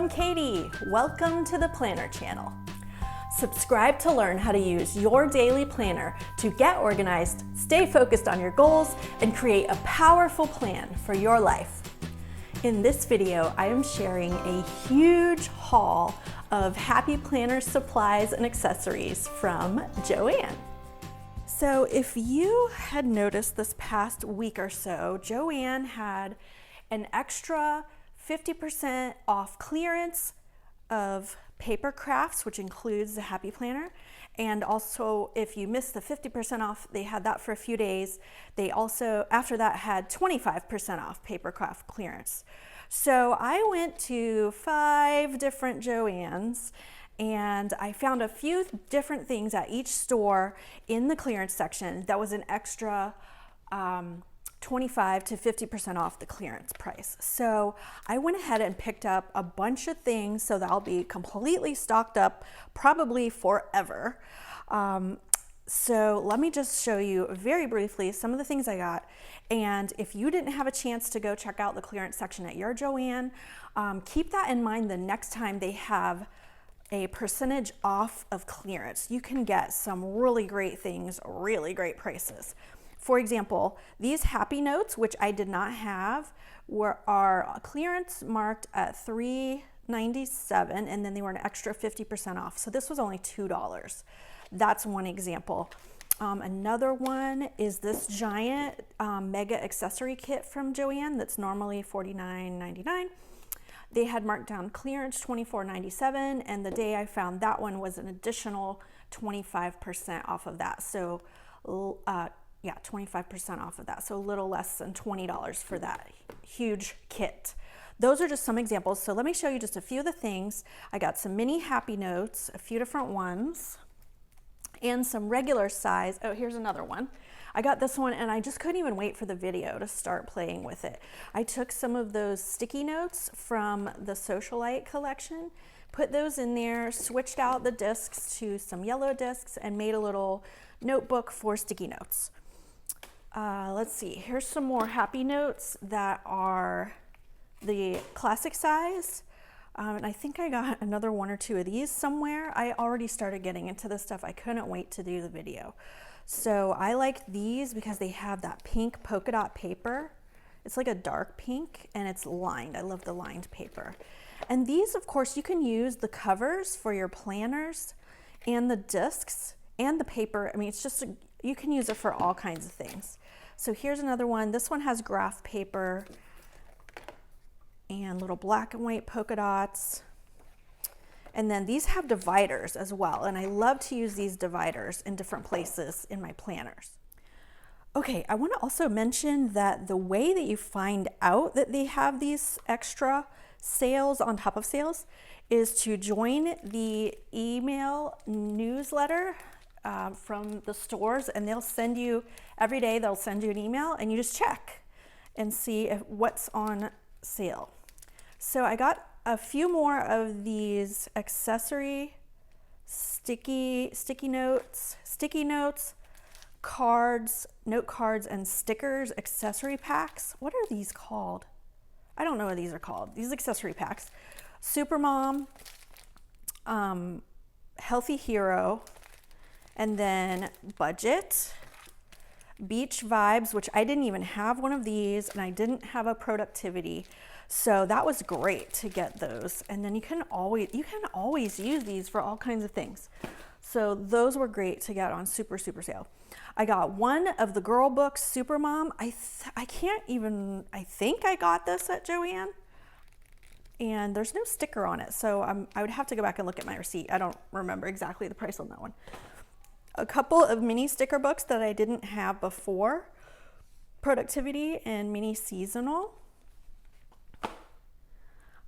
I'm Katie. Welcome to the Planner Channel. Subscribe to learn how to use your daily planner to get organized, stay focused on your goals, and create a powerful plan for your life. In this video, I am sharing a huge haul of Happy Planner supplies and accessories from Joann. So if you had noticed this past week or so, Joann had an extra 50% off clearance of paper crafts, which includes the Happy Planner. And also, if you missed the 50% off, they had that for a few days. They also, after that, had 25% off paper craft clearance. So I went to 5 different Joanns and I found a few different things at each store in the clearance section that was an extra 25 to 50% off the clearance price. So I went ahead and picked up a bunch of things so that I'll be completely stocked up probably forever. So let me just show you very briefly some of the things I got. And if you didn't have a chance to go check out the clearance section at your Joann, keep that in mind the next time they have a percentage off of clearance. You can get some really great things, really great prices. For example, these Happy Notes, which I did not have, are clearance marked at $3.97, and then they were an extra 50% off. So this was only $2. That's one example. Another one is this giant mega accessory kit from Joann that's normally $49.99. They had marked down clearance $24.97, and the day I found that one was an additional 25% off of that. So yeah, 25% off of that. So a little less than $20 for that huge kit. Those are just some examples. So let me show you just a few of the things. I got some mini Happy Notes, a few different ones, and some regular size. Oh, here's another one. I got this one and I just couldn't even wait for the video to start playing with it. I took some of those sticky notes from the Socialite collection, put those in there, switched out the discs to some yellow discs, and made a little notebook for sticky notes. Let's see, here's some more Happy Notes that are the classic size. And I think I got another 1 or 2 of these somewhere. I already started getting into this stuff. I couldn't wait to do the video. So I like these because they have that pink polka dot paper. It's like a dark pink and it's lined. I love the lined paper. And these, of course, you can use the covers for your planners and the discs and the paper. I mean, it's just, you can use it for all kinds of things. So here's another one. This one has graph paper and little black and white polka dots. And then these have dividers as well. And I love to use these dividers in different places in my planners. Okay, I want to also mention that the way that you find out that they have these extra sales on top of sales is to join the email newsletter from the stores, and they'll send you, every day they'll send you an email and you just check and see what's on sale. So I got a few more of these accessory sticky notes, cards, note cards, and stickers accessory packs. What are these called? I don't know what these are called. These accessory packs. SuperMom, Healthy Hero, and then Budget, Beach Vibes, which I didn't even have one of these, and I didn't have a Productivity. So that was great to get those. And then you can always use these for all kinds of things. So those were great to get on super sale. I got one of the girl books, SuperMom. I think I got this at Joann, and there's no sticker on it. So I would have to go back and look at my receipt. I don't remember exactly the price on that one. A couple of mini sticker books that I didn't have before, Productivity and Mini Seasonal.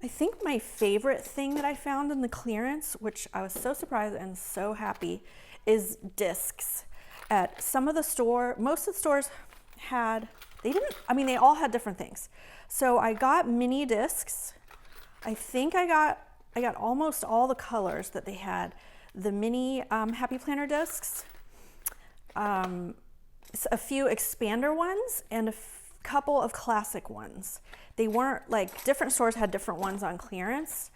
I think my favorite thing that I found in the clearance, which I was so surprised and so happy, is discs. At some of the most of the stores they all had different things. So I got mini discs. I think I got almost all the colors that they had. The mini Happy Planner discs, a few expander ones, and a couple of classic ones. They weren't like, different stores had different ones on clearance,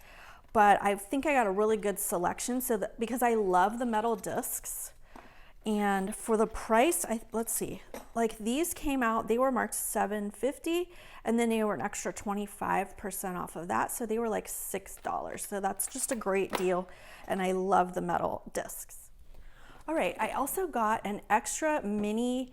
but I think I got a really good selection because I love the metal discs. And for the price, let's see, like these came out, they were marked $7.50, and then they were an extra 25% off of that. So they were like $6. So that's just a great deal. And I love the metal discs. All right, I also got an extra mini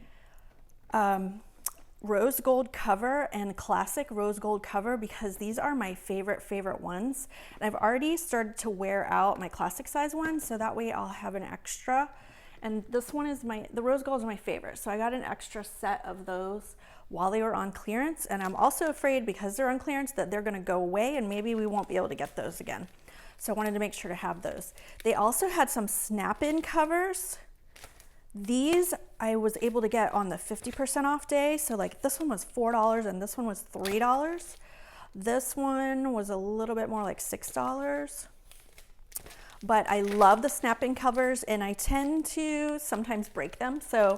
rose gold cover and classic rose gold cover because these are my favorite ones. And I've already started to wear out my classic size ones, so that way I'll have an extra. And this one is the rose gold is my favorite. So I got an extra set of those while they were on clearance. And I'm also afraid because they're on clearance that they're gonna go away and maybe we won't be able to get those again. So I wanted to make sure to have those. They also had some snap-in covers. These I was able to get on the 50% off day. So like this one was $4 and this one was $3. This one was a little bit more like $6. But I love the snap-in covers and I tend to sometimes break them. So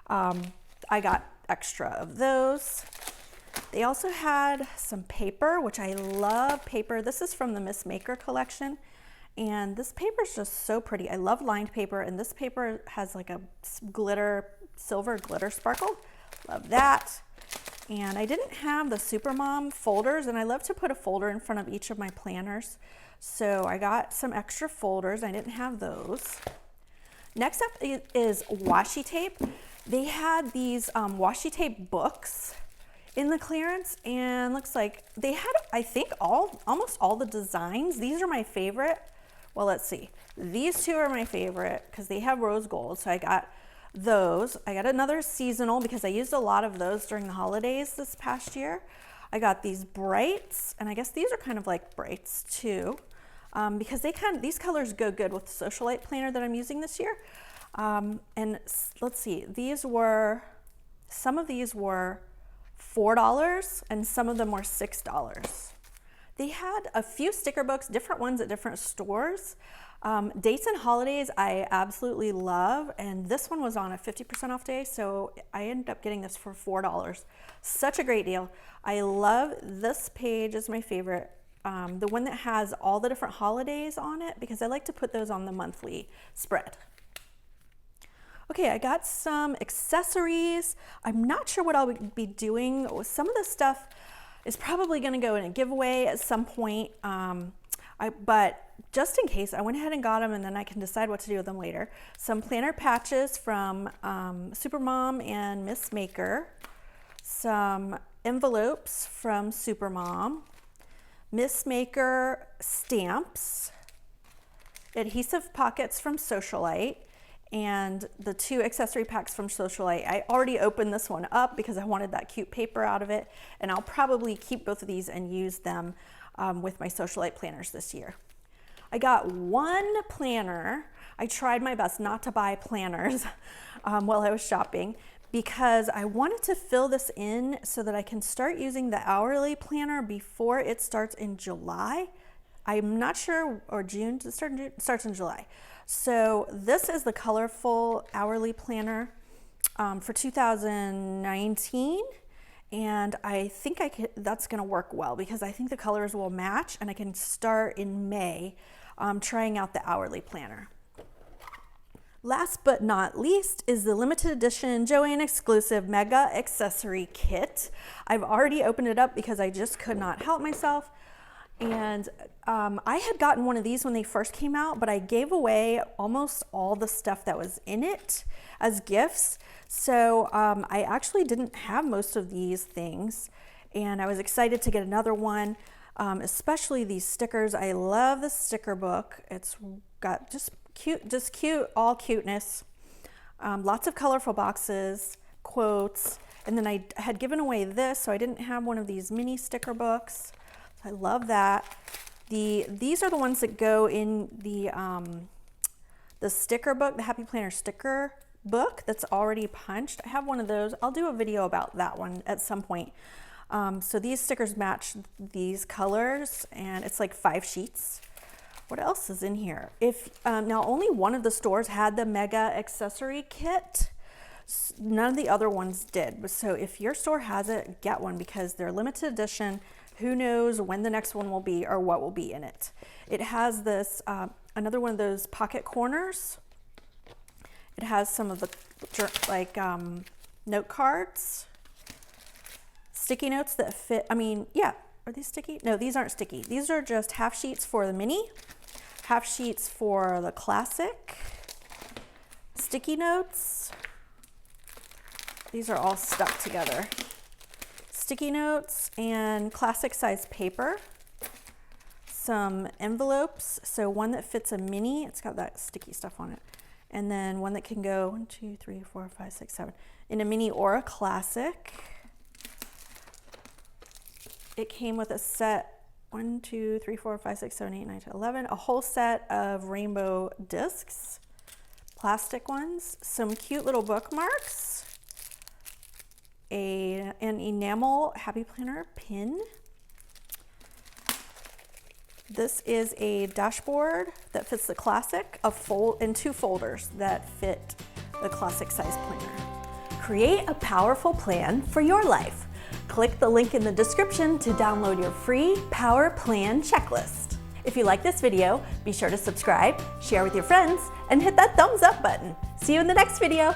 I got extra of those. They also had some paper, which I love paper. This is from the Miss Maker collection. And this paper is just so pretty. I love lined paper, and this paper has like a silver glitter sparkle. Love that. And I didn't have the SuperMom folders, and I love to put a folder in front of each of my planners. So I got some extra folders. I didn't have those. Next up is washi tape. They had these washi tape books in the clearance, and looks like they had, I think, almost all the designs. These are my favorite. Well, let's see. These two are my favorite because they have rose gold. So I got those. I got another seasonal because I used a lot of those during the holidays this past year. I got these brights, and I guess these are kind of like brights too, because these colors go good with the Socialite planner that I'm using this year. And let's see, some of these were $4 and some of them were $6. They had a few sticker books, different ones at different stores. Dates and holidays I absolutely love, and this one was on a 50% off day, so I ended up getting this for $4. Such a great deal. I love this page, is my favorite. The one that has all the different holidays on it, because I like to put those on the monthly spread. Okay, I got some accessories. I'm not sure what I'll be doing. Some of this stuff is probably going to go in a giveaway at some point, but just in case, I went ahead and got them, and then I can decide what to do with them later. Some planner patches from SuperMom and Miss Maker, some envelopes from SuperMom, Miss Maker stamps, adhesive pockets from Socialite, and the 2 accessory packs from Socialite. I already opened this one up because I wanted that cute paper out of it, and I'll probably keep both of these and use them with my Socialite planners this year. I got one planner. I tried my best not to buy planners while I was shopping because I wanted to fill this in so that I can start using the hourly planner before it starts in July. I'm not sure, or June, it starts in July. So this is the colorful hourly planner for 2019. And I think that's gonna work well because I think the colors will match, and I can start in May trying out the hourly planner. Last but not least is the limited edition Joann exclusive Mega Accessory Kit. I've already opened it up because I just could not help myself. And I had gotten one of these when they first came out, but I gave away almost all the stuff that was in it as gifts. So I actually didn't have most of these things, and I was excited to get another one, especially these stickers. I love the sticker book. It's got just cute, all cuteness. Lots of colorful boxes, quotes, and then I had given away this, so I didn't have one of these mini sticker books. I love that. These are the ones that go in the sticker book, the Happy Planner sticker book that's already punched. I have one of those. I'll do a video about that one at some point. So these stickers match these colors, and it's like 5 sheets. What else is in here? Now only one of the stores had the Mega Accessory Kit. None of the other ones did. So if your store has it, get one because they're limited edition. Who knows when the next one will be or what will be in it. It has this, another one of those pocket corners. It has some of the like note cards, sticky notes that fit. I mean, yeah, are these sticky? No, these aren't sticky. These are just half sheets for the mini, half sheets for the classic, sticky notes. These are all stuck together. Sticky notes and classic size paper. Some envelopes, so one that fits a mini, it's got that sticky stuff on it. And then one that can go 1, 2, 3, 4, 5, 6, 7 in a mini or a classic. It came with a set 1, 2, 3, 4, 5, 6, 7, 8, 9, 10, 11, a whole set of rainbow discs, plastic ones, some cute little bookmarks, an enamel Happy Planner pin. This is a dashboard that fits the classic, in 2 folders that fit the classic size planner. Create a powerful plan for your life. Click the link in the description to download your free Power Plan checklist. If you like this video, be sure to subscribe, share with your friends, and hit that thumbs up button. See you in the next video.